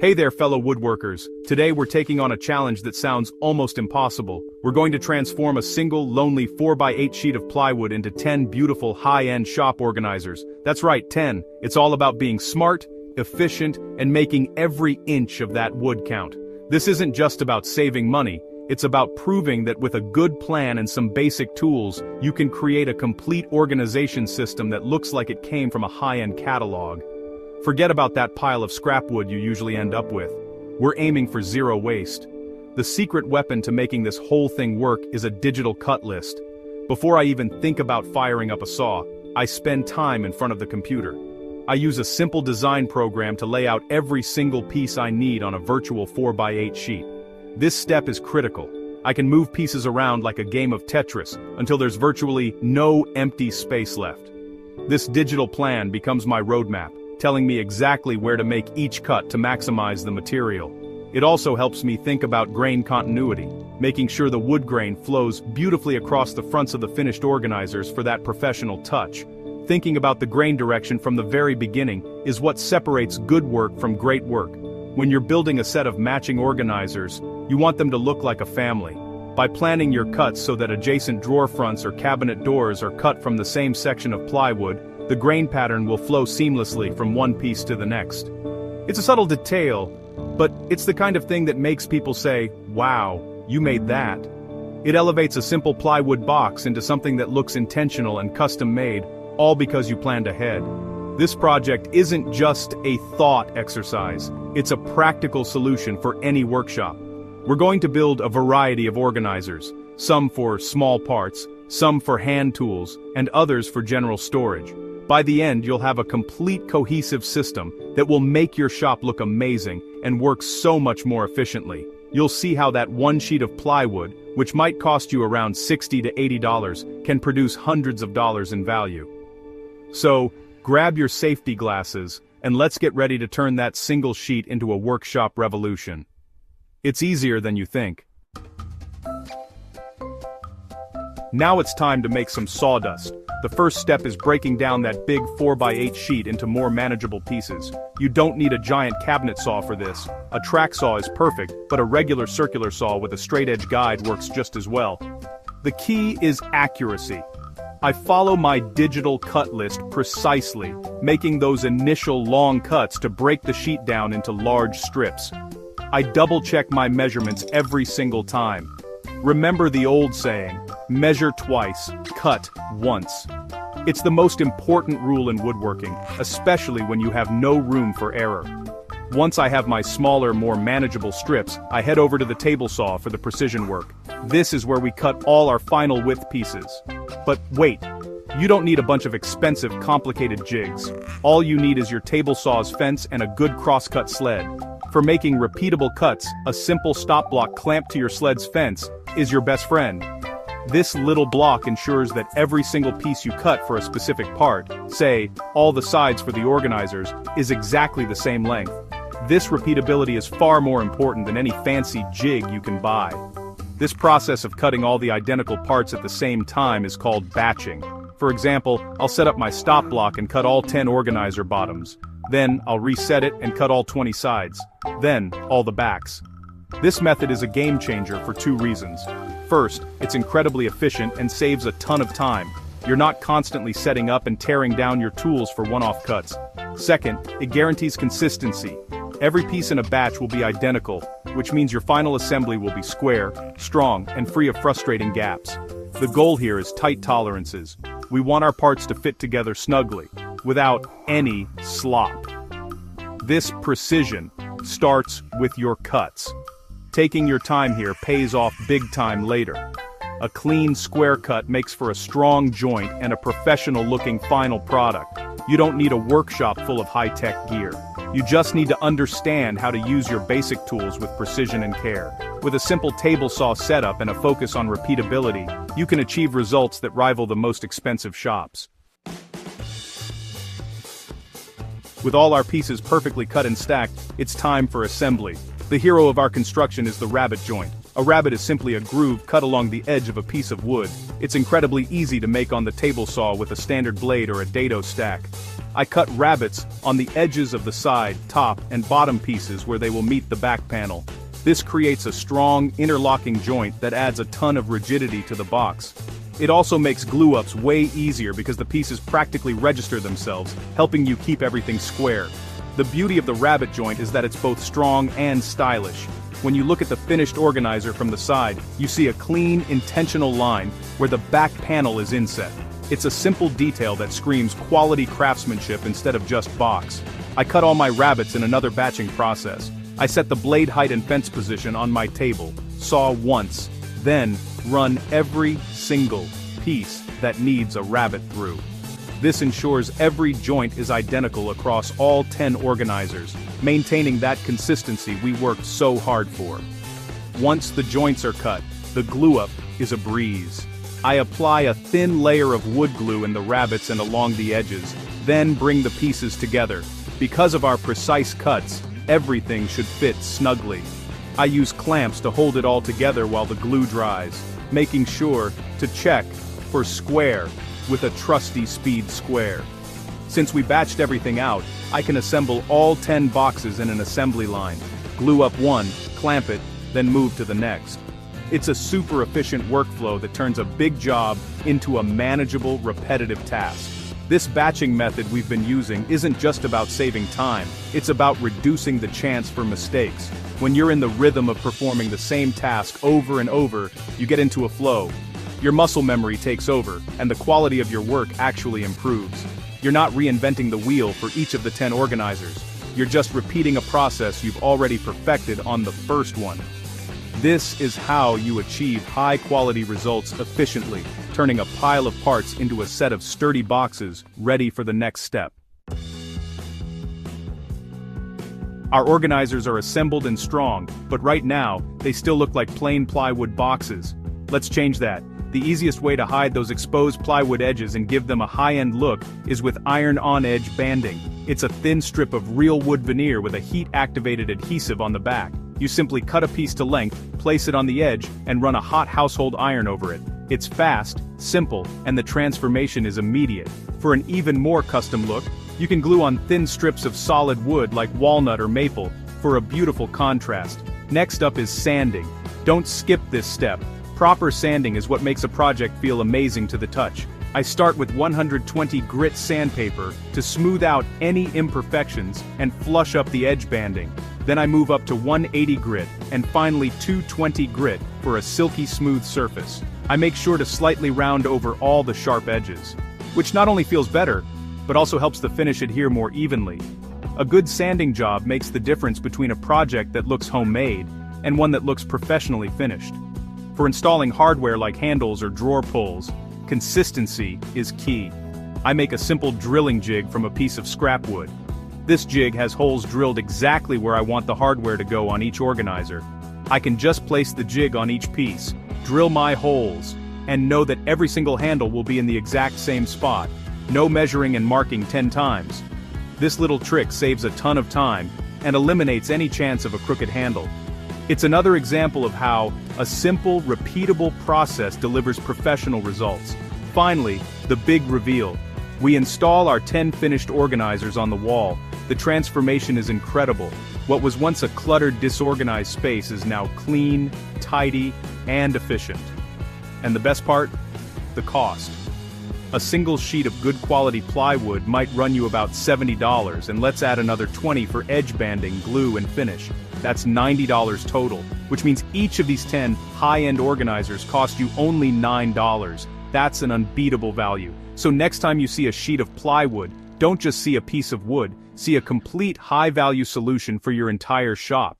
Hey there, fellow woodworkers. Today we're taking on a challenge that sounds almost impossible. We're going to transform a single, lonely 4x8 sheet of plywood into 10 beautiful, high-end shop organizers. That's right, 10. It's all about being smart, efficient, and making every inch of that wood count. This isn't just about saving money. It's about proving that with a good plan and some basic tools, you can create a complete organization system that looks like it came from a high-end catalog. Forget about that pile of scrap wood you usually end up with. We're aiming for zero waste. The secret weapon to making this whole thing work is a digital cut list. Before I even think about firing up a saw, I spend time in front of the computer. I use a simple design program to lay out every single piece I need on a virtual 4x8 sheet. This step is critical. I can move pieces around like a game of Tetris until there's virtually no empty space left. This digital plan becomes my roadmap, telling me exactly where to make each cut to maximize the material. It also helps me think about grain continuity, making sure the wood grain flows beautifully across the fronts of the finished organizers for that professional touch. Thinking about the grain direction from the very beginning is what separates good work from great work. When you're building a set of matching organizers, you want them to look like a family. By planning your cuts so that adjacent drawer fronts or cabinet doors are cut from the same section of plywood, the grain pattern will flow seamlessly from one piece to the next. It's a subtle detail, but it's the kind of thing that makes people say, "Wow, you made that." It elevates a simple plywood box into something that looks intentional and custom-made, all because you planned ahead. This project isn't just a thought exercise, it's a practical solution for any workshop. We're going to build a variety of organizers, some for small parts, some for hand tools, and others for general storage. By the end, you'll have a complete cohesive system that will make your shop look amazing and work so much more efficiently. You'll see how that one sheet of plywood, which might cost you around $60 to $80, can produce hundreds of dollars in value. So, grab your safety glasses, and let's get ready to turn that single sheet into a workshop revolution. It's easier than you think. Now it's time to make some sawdust. The first step is breaking down that big 4x8 sheet into more manageable pieces. You don't need a giant cabinet saw for this. A track saw is perfect, but a regular circular saw with a straight edge guide works just as well. The key is accuracy. I follow my digital cut list precisely, making those initial long cuts to break the sheet down into large strips. I double-check my measurements every single time. Remember the old saying, measure twice, cut once. It's the most important rule in woodworking, especially when you have no room for error. Once I have my smaller, more manageable strips, I head over to the table saw for the precision work. This is where we cut all our final width pieces. But wait, you don't need a bunch of expensive, complicated jigs. All you need is your table saw's fence and a good cross-cut sled. For making repeatable cuts, a simple stop block clamped to your sled's fence is your best friend. This little block ensures that every single piece you cut for a specific part, say, all the sides for the organizers, is exactly the same length. This repeatability is far more important than any fancy jig you can buy. This process of cutting all the identical parts at the same time is called batching. For example, I'll set up my stop block and cut all 10 organizer bottoms. Then, I'll reset it and cut all 20 sides. Then, all the backs. This method is a game changer for two reasons. First, it's incredibly efficient and saves a ton of time. You're not constantly setting up and tearing down your tools for one-off cuts. Second, it guarantees consistency. Every piece in a batch will be identical, which means your final assembly will be square, strong, and free of frustrating gaps. The goal here is tight tolerances. We want our parts to fit together snugly, without any slop. This precision starts with your cuts. Taking your time here pays off big time later. A clean square cut makes for a strong joint and a professional-looking final product. You don't need a workshop full of high-tech gear. You just need to understand how to use your basic tools with precision and care. With a simple table saw setup and a focus on repeatability, you can achieve results that rival the most expensive shops. With all our pieces perfectly cut and stacked, it's time for assembly. The hero of our construction is the rabbet joint. A rabbet is simply a groove cut along the edge of a piece of wood. It's incredibly easy to make on the table saw with a standard blade or a dado stack. I cut rabbets on the edges of the side, top, and bottom pieces where they will meet the back panel. This creates a strong, interlocking joint that adds a ton of rigidity to the box. It also makes glue-ups way easier because the pieces practically register themselves, helping you keep everything square. The beauty of the rabbet joint is that it's both strong and stylish. When you look at the finished organizer from the side, you see a clean, intentional line where the back panel is inset. It's a simple detail that screams quality craftsmanship instead of just box. I cut all my rabbets in another batching process. I set the blade height and fence position on my table, saw once, then run every single piece that needs a rabbet through. This ensures every joint is identical across all 10 organizers, maintaining that consistency we worked so hard for. Once the joints are cut, the glue-up is a breeze. I apply a thin layer of wood glue in the rabbets and along the edges, then bring the pieces together. Because of our precise cuts, everything should fit snugly. I use clamps to hold it all together while the glue dries, making sure to check for square with a trusty speed square. Since we batched everything out, I can assemble all 10 boxes in an assembly line, glue up one, clamp it, then move to the next. It's a super efficient workflow that turns a big job into a manageable, repetitive task. This batching method we've been using isn't just about saving time, it's about reducing the chance for mistakes. When you're in the rhythm of performing the same task over and over, you get into a flow. Your muscle memory takes over, and the quality of your work actually improves. You're not reinventing the wheel for each of the 10 organizers. You're just repeating a process you've already perfected on the first one. This is how you achieve high-quality results efficiently, turning a pile of parts into a set of sturdy boxes ready for the next step. Our organizers are assembled and strong, but right now, they still look like plain plywood boxes. Let's change that. The easiest way to hide those exposed plywood edges and give them a high-end look is with iron-on-edge banding. It's a thin strip of real wood veneer with a heat-activated adhesive on the back. You simply cut a piece to length, place it on the edge, and run a hot household iron over it. It's fast, simple, and the transformation is immediate. For an even more custom look, you can glue on thin strips of solid wood like walnut or maple, for a beautiful contrast. Next up is sanding. Don't skip this step. Proper sanding is what makes a project feel amazing to the touch. I start with 120 grit sandpaper to smooth out any imperfections and flush up the edge banding. Then I move up to 180 grit, and finally 220 grit for a silky smooth surface. I make sure to slightly round over all the sharp edges, which not only feels better, but also helps the finish adhere more evenly. A good sanding job makes the difference between a project that looks homemade and one that looks professionally finished. For installing hardware like handles or drawer pulls, consistency is key. I make a simple drilling jig from a piece of scrap wood. This jig has holes drilled exactly where I want the hardware to go on each organizer. I can just place the jig on each piece, drill my holes, and know that every single handle will be in the exact same spot. No measuring and marking 10 times. This little trick saves a ton of time and eliminates any chance of a crooked handle. It's another example of how a simple, repeatable process delivers professional results. Finally, the big reveal. We install our 10 finished organizers on the wall. The transformation is incredible. What was once a cluttered, disorganized space is now clean, tidy, and efficient. And the best part? The cost. A single sheet of good quality plywood might run you about $70, and let's add another $20 for edge banding, glue, and finish. That's $90 total, which means each of these 10 high-end organizers cost you only $9. That's an unbeatable value. So next time you see a sheet of plywood, don't just see a piece of wood, see a complete high-value solution for your entire shop.